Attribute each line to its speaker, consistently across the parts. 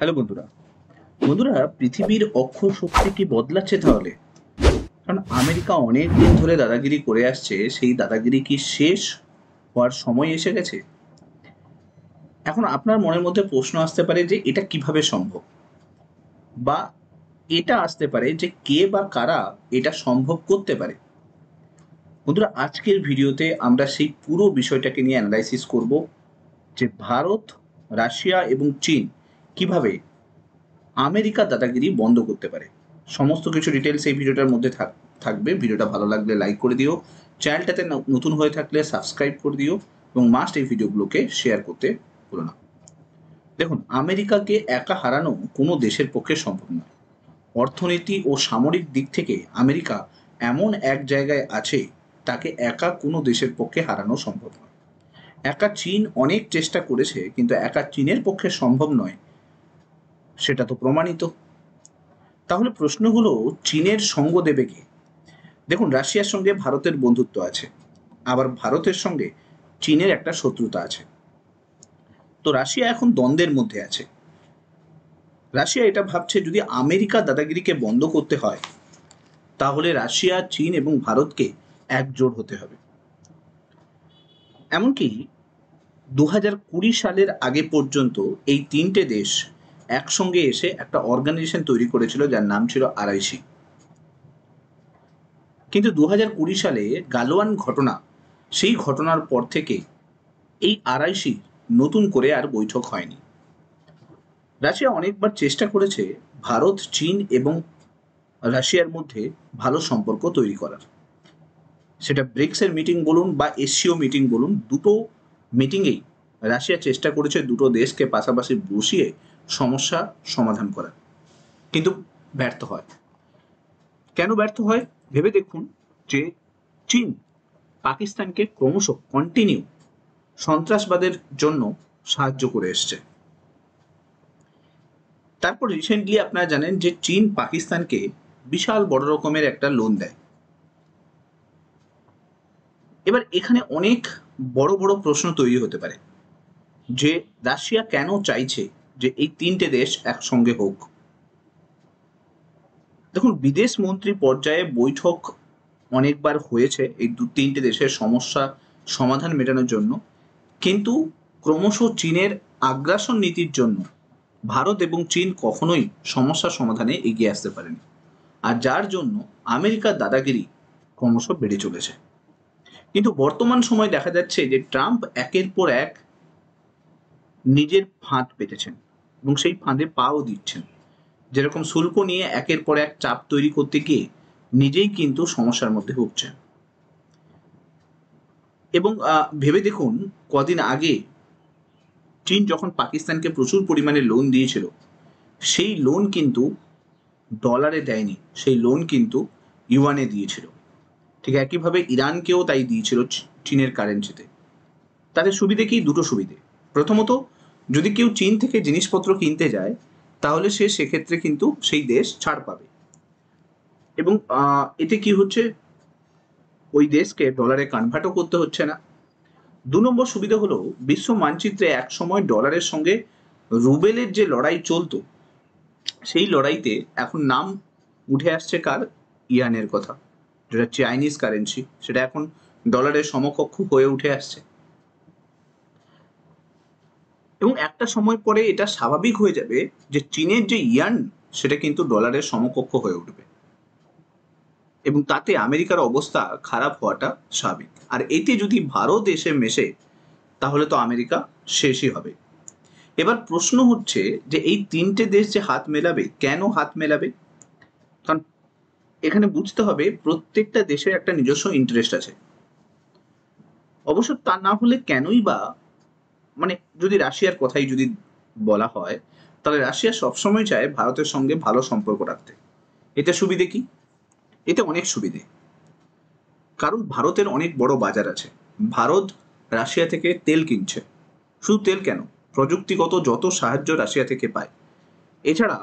Speaker 1: Hello বন্ধুরা। বন্ধুরা, পৃথিবীর অক্ষ সত্যি কি বদলাচ্ছে তাহলে? কারণ আমেরিকা অনেক দিন ধরে দাদাগিরি করে আসছে, সেই দাদাগিরি কি শেষ হওয়ার সময় এসে গেছে? এখন আপনার মনের মধ্যে প্রশ্ন আসতে পারে যে এটা কিভাবে সম্ভব, বা এটা আসতে পারে যে কে বা কারা এটা সম্ভব করতে পারে। বন্ধুরা, আজকের ভিডিওতে আমরা সেই পুরো বিষয়টাকে নিয়ে অ্যানালাইসিস করব যে ভারত, রাশিয়া এবং চীন কিভাবে আমেরিকার দাদাগিরি বন্ধ করতে পারে। সমস্ত কিছু ডিটেলস এই ভিডিওটার মধ্যে থাকবে। ভিডিওটা ভালো লাগলে লাইক করে দিও, চ্যানেলটাতে নতুন হয়ে থাকলে সাবস্ক্রাইব করে দিও, এবং মাস্ট এই ভিডিওগুলোকে শেয়ার করতে ভুলো না। দেখুন, আমেরিকাকে একা হারানো কোনো দেশের পক্ষে সম্ভব নয়। অর্থনীতি ও সামরিক দিক থেকে আমেরিকা এমন এক জায়গায় আছে, তাকে একা কোনো দেশের পক্ষে হারানো সম্ভব নয়। একা চীন অনেক চেষ্টা করেছে, কিন্তু একা চীনের পক্ষে সম্ভব নয়, সেটা তো প্রমাণিত। তাহলে প্রশ্ন হলো, চীনের সঙ্গ দেবে কে? দেখুন, রাশিয়ার সঙ্গে ভারতের বন্ধুত্ব আছে, আবার ভারতের সঙ্গে চীনের একটা শত্রুতা আছে। তো রাশিয়া এখন দ্বন্দ্বের মধ্যে আছে। রাশিয়া এটা ভাবছে, যদি আমেরিকা দাদাগিরিকে বন্ধ করতে হয়, তাহলে রাশিয়া, চীন এবং ভারতকে একজোট হতে হবে। এমনকি 2020 সালের আগে পর্যন্ত এই তিনটে দেশ একসঙ্গে এসে একটা অর্গানাইজেশন তৈরি করেছিল, যার নাম ছিল আরআইসি। কিন্তু 2020 সালে গালওয়ান ঘটনা, সেই ঘটনার পর থেকে এই আরআইসি নতুন করে আর বৈঠক হয়নি। রাশিয়া অনেকবার চেষ্টা করেছে ভারত, চীন এবং রাশিয়ার মধ্যে ভালো সম্পর্ক তৈরি করার। সেটা ব্রিক্সের মিটিং বলুন বা এসসিও মিটিং বলুন, দুটো মিটিংয়েই রাশিয়া চেষ্টা করেছে দুটো দেশকে পাশাপাশি বসিয়ে সমস্যা সমাধান করার, কিন্তু ব্যর্থ হয়। কেন ব্যর্থ হয় ভেবে দেখুন, যে চীন পাকিস্তানকে ক্রমশ কন্টিনিউ সন্ত্রাসবাদের জন্য সাহায্য করে এসছে। তারপর রিসেন্টলি আপনারা জানেন যে চীন পাকিস্তানকে বিশাল বড় রকমের একটা লোন দেয়। এবার এখানে অনেক বড় বড় প্রশ্ন তৈরি হতে পারে, যে রাশিয়া কেন চাইছে যে এই তিনটে দেশ একসঙ্গে হোক। দেখুন, বিদেশ মন্ত্রী পর্যায়ে বৈঠক অনেকবার হয়েছে এই তিনটে দেশের সমস্যা সমাধান মেটানোর জন্য, কিন্তু ক্রমশ চীনের আগ্রাসন নীতির জন্য ভারত এবং চীন কখনোই সমস্যা সমাধানে এগিয়ে আসতে পারেনি, আর যার জন্য আমেরিকার দাদাগিরি ক্রমশ বেড়ে চলেছে। কিন্তু বর্তমান সময় দেখা যাচ্ছে যে ট্রাম্প একের পর এক নিজের ফাঁদ পেতেছেন এবং সেই ফাঁদে পাও দিচ্ছেন। যেরকম শুল্ক নিয়ে একের পর এক চাপ তৈরি করতে গিয়ে নিজেই কিন্তু সমস্যার মধ্যে ভুগছেন। এবং ভেবে দেখুন, কদিন আগে চীন যখন পাকিস্তানকে প্রচুর পরিমাণে লোন দিয়েছিল, সেই লোন কিন্তু ডলারে দেয়নি, সেই লোন কিন্তু ইউয়ানে দিয়েছিল। ঠিক একইভাবে ইরানকেও তাই দিয়েছিল চীনের কারেন্সিতে। তাদের সুবিধে কি? দুটো সুবিধে। প্রথমত, যদি কেউ চীন থেকে জিনিসপত্র কিনতে যায়, তাহলে সেক্ষেত্রে কিন্তু সেই দেশ ছাড় পাবে, এবং এতে কি হচ্ছে, ওই দেশকে ডলারে কনভার্টও করতে হচ্ছে না। 2 নম্বর সুবিধা হলো, বিশ্ব মানচিত্রে এক সময় ডলারের সঙ্গে রুবেলের যে লড়াই চলতো, সেই লড়াইতে এখন নাম উঠে আসছে কার? ইয়ানের কথা, যেটা চাইনিজ কারেন্সি, সেটা এখন ডলারের সমকক্ষ হয়ে উঠে আসছে। এবং একটা সময় পরে এটা স্বাভাবিক হয়ে যাবে যে চীনের যে ইয়ান, সেটা কিন্তু ডলারের সমকক্ষ হয়ে উঠবে, এবং তাতে আমেরিকার অবস্থা খারাপ হওয়াটা স্বাভাবিক। আর এতে যদি ভারত এসে মেশে, তাহলে তো আমেরিকা শেষই হবে। এবার প্রশ্ন হচ্ছে যে এই তিনটে দেশ যে হাত মেলাবে, কেন হাত মেলাবে? কারণ এখানে বুঝতে হবে, প্রত্যেকটা দেশের একটা নিজস্ব ইন্টারেস্ট আছে। অবশ্য তা না হলে কেনই বা, মানে যদি রাশিয়ার কথাই যদি বলা হয়, তাহলে রাশিয়া সবসময় চায় ভারতের সঙ্গে ভালো সম্পর্ক রাখতে। এতে সুবিধে কি? এতে অনেক সুবিধে। কারণ ভারতের অনেক বড় বাজার আছে। ভারত রাশিয়া থেকে তেল কিনছে। শুধু তেল কেন, প্রযুক্তিগত যত সাহায্য রাশিয়া থেকে পায়। এছাড়া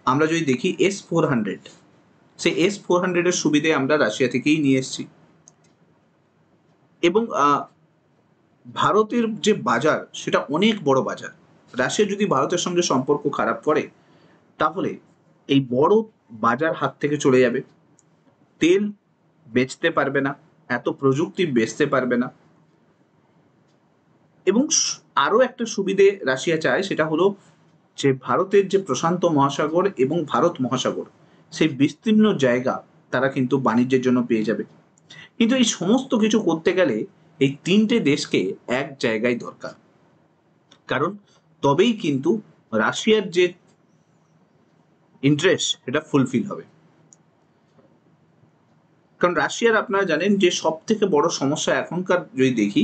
Speaker 1: আমরা যদি দেখি S-400, সেই S-400-এর সুবিধে আমরা রাশিয়া থেকেই নিয়ে এসেছি। এবং ভারতের যে বাজার, সেটা অনেক বড় বাজার। রাশিয়া যদি ভারতের সঙ্গে সম্পর্ক খারাপ করে তাহলে এই বড় বাজার হাত থেকে চলে যাবে, তেল বেচতে পারবে না, এত প্রযুক্তি বেচতে পারবে না। এবং আরো একটা সুবিধে রাশিয়া চায়, সেটা হলো যে ভারতের যে প্রশান্ত মহাসাগর এবং ভারত মহাসাগর, সেই বিস্তীর্ণ জায়গা তারা কিন্তু বাণিজ্যের জন্য পেয়ে যাবে। কিন্তু এই সমস্ত কিছু করতে গেলে এই তিনটে দেশকে এক জায়গায় দরকার, কারণ তবেই কিন্তু রাশিয়ার যে ইন্টারেস্ট সেটা ফুলফিল হবে। কারণ রাশিয়ার, আপনারা জানেন যে সব থেকে বড় সমস্যা এখনকার যদি দেখি,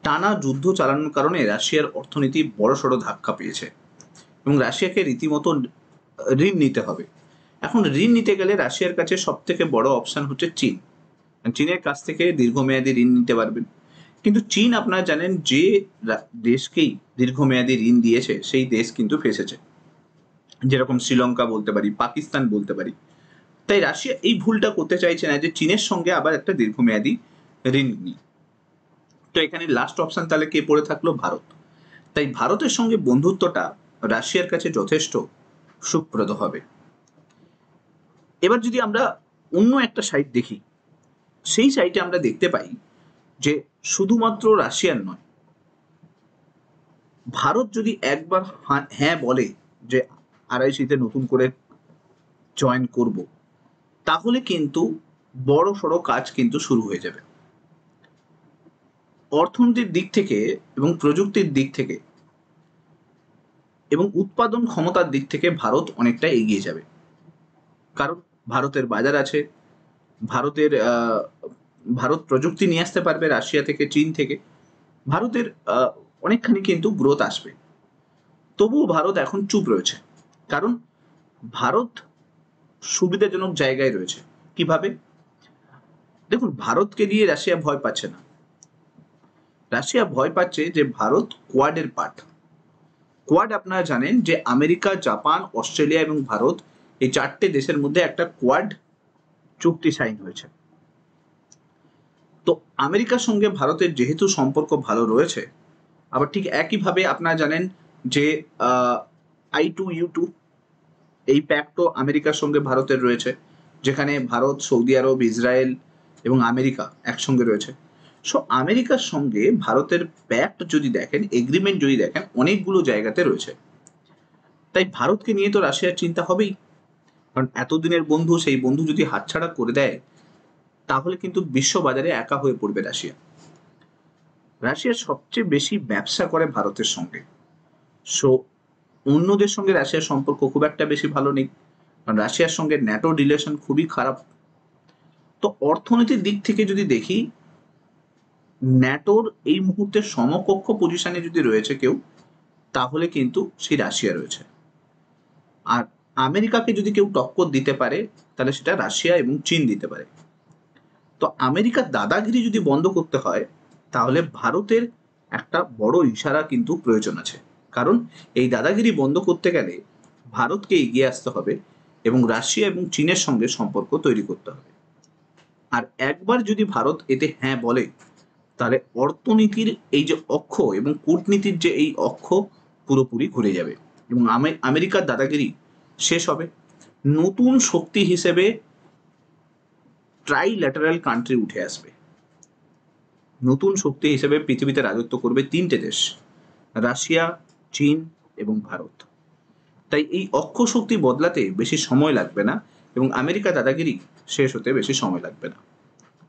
Speaker 1: টানা যুদ্ধ চালানোর কারণে রাশিয়ার অর্থনীতি বড়সড় ধাক্কা পেয়েছে এবং রাশিয়াকে রীতিমতো ঋণ নিতে হবে। এখন ঋণ নিতে গেলে রাশিয়ার কাছে সব থেকে বড় অপশন হচ্ছে চীন। চীনের কাছ থেকে দীর্ঘমেয়াদী ঋণ নিতে পারবেন। কিন্তু চীন, আপনারা জানেন, যে দেশকেই দীর্ঘমেয়াদী ঋণ দিয়েছে সেই দেশ কিন্তু ফেসেছে, যেরকম শ্রীলঙ্কা বলতে পারি, পাকিস্তান বলতে পারি। তাই রাশিয়া এই ভুলটা করতে চাইছে না যে চীনের সঙ্গে আবার একটা দীর্ঘমেয়াদী ঋণ নিই। তো এখানে লাস্ট অপশন তাহলে কে পড়ে থাকলো? ভারত। তাই ভারতের সঙ্গে বন্ধুত্বটা রাশিয়ার কাছে যথেষ্ট সুখপ্রদ হবে। এবার যদি আমরা অন্য একটা সাইট দেখি, সেই সাইটে আমরা দেখতে পাই যে শুধুমাত্র রাশিয়ার নয়, ভারত যদি একবার হ্যাঁ বলে যে RIC-তে নতুন করে জয়েন করব, তাহলে কিন্তু বড় সড়ো কাজ কিন্তু শুরু হয়ে যাবে। অর্থনীতির দিক থেকে এবং প্রযুক্তির দিক থেকে এবং উৎপাদন ক্ষমতার দিক থেকে ভারত অনেকটা এগিয়ে যাবে, কারণ ভারতের বাজার আছে, ভারত প্রযুক্তি নিয়ে আসতে পারবে রাশিয়া থেকে, চীন থেকে। ভারতের অনেকখানি কিন্তু গ্রোথ আসবে। তবুও ভারত এখন চুপ রয়েছে, কারণ ভারত সুবিধাজনক জায়গায় রয়েছে। কিভাবে? দেখুন, ভারতকে দিয়ে রাশিয়া ভয় পাচ্ছে না। রাশিয়া ভয় পাচ্ছে যে ভারত কোয়াডের পার্ট। কোয়াড, আপনারা জানেন যে আমেরিকা, জাপান, অস্ট্রেলিয়া এবং ভারত, এই চারটে দেশের মধ্যে একটা কোয়াড চুক্তি সাইন হয়েছে। তো আমেরিকার সঙ্গে ভারতের যেহেতু সম্পর্ক ভালো রয়েছে, আবার ঠিক একইভাবে আপনারা জানেন যে I2U2 এই প্যাক্টও আমেরিকার সঙ্গে ভারতের রয়েছে, যেখানে ভারত, সৌদি আরব, ইসরায়েল এবং আমেরিকা একসঙ্গে রয়েছে। সো আমেরিকার সঙ্গে ভারতের প্যাক্ট যদি দেখেন, এগ্রিমেন্ট যদি দেখেন, অনেকগুলো জায়গাতে রয়েছে। তাই ভারতকে নিয়ে তো রাশিয়ার চিন্তা হবেই, কারণ এতদিনের বন্ধু, সেই বন্ধু যদি হাতছাড়া করে দেয় তাহলে কিন্তু বিশ্ব বাজারে একা হয়ে পড়বে রাশিয়া। রাশিয়া সবচেয়ে বেশি ব্যবসা করে ভারতের সঙ্গে। সো অন্যদের সঙ্গে রাশিয়ার সম্পর্ক খুব একটা বেশি ভালো নেই, কারণ রাশিয়ার সঙ্গে ন্যাটো রিলেশন খুবই খারাপ। তো অর্থনীতির দিক থেকে যদি দেখি, ন্যাটোর এই মুহূর্তে সমকক্ষ পজিশনে যদি রয়েছে কেউ, তাহলে কিন্তু সেই রাশিয়া রয়েছে। আর আমেরিকাকে যদি কেউ টক্কর দিতে পারে, তাহলে সেটা রাশিয়া এবং চীন দিতে পারে। তো আমেরিকার দাদাগিরি যদি বন্ধ করতে হয়, তাহলে ভারতের একটা বড় ইশারা কিন্তু প্রয়োজন আছে, কারণ এই দাদাগিরি বন্ধ করতে গেলে ভারতকে এগিয়ে আসতে হবে এবং রাশিয়া এবং চীনের সঙ্গে সম্পর্ক তৈরি করতে হবে। আর একবার যদি ভারত এতে হ্যাঁ বলে, তাহলে অর্থনীতির এই যে অক্ষ এবং কূটনীতির যে এই অক্ষ পুরোপুরি ঘুরে যাবে এবং আমেরিকার দাদাগিরি শেষ হবে। নতুন শক্তি হিসেবে ট্রাইল্যাটারাল কান্ট্রি উঠে আসবে। নতুন শক্তি হিসেবে পৃথিবীতে রাজত্ব করবে তিনটে দেশ, রাশিয়া, চীন এবং ভারত। তাই এই অক্ষ শক্তি বদলাতে বেশি সময় লাগবে না এবং আমেরিকা দাদাগিরি শেষ হতে বেশি সময় লাগবে না।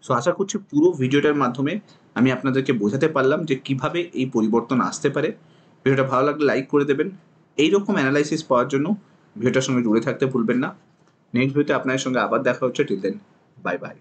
Speaker 1: সো আশা করছি পুরো ভিডিওটার মাধ্যমে আমি আপনাদেরকে বোঝাতে পারলাম যে কিভাবে এই পরিবর্তন আসতে পারে। ভিডিওটা ভালো লাগলে লাইক করে দেবেন। এইরকম অ্যানালাইসিস পাওয়ার জন্য ভিডিওটার সঙ্গে জুড়ে থাকতে ভুলবেন না। নেক্সট ভিডিওতে আপনাদের সঙ্গে আবার দেখা হচ্ছে। Till then, bye by.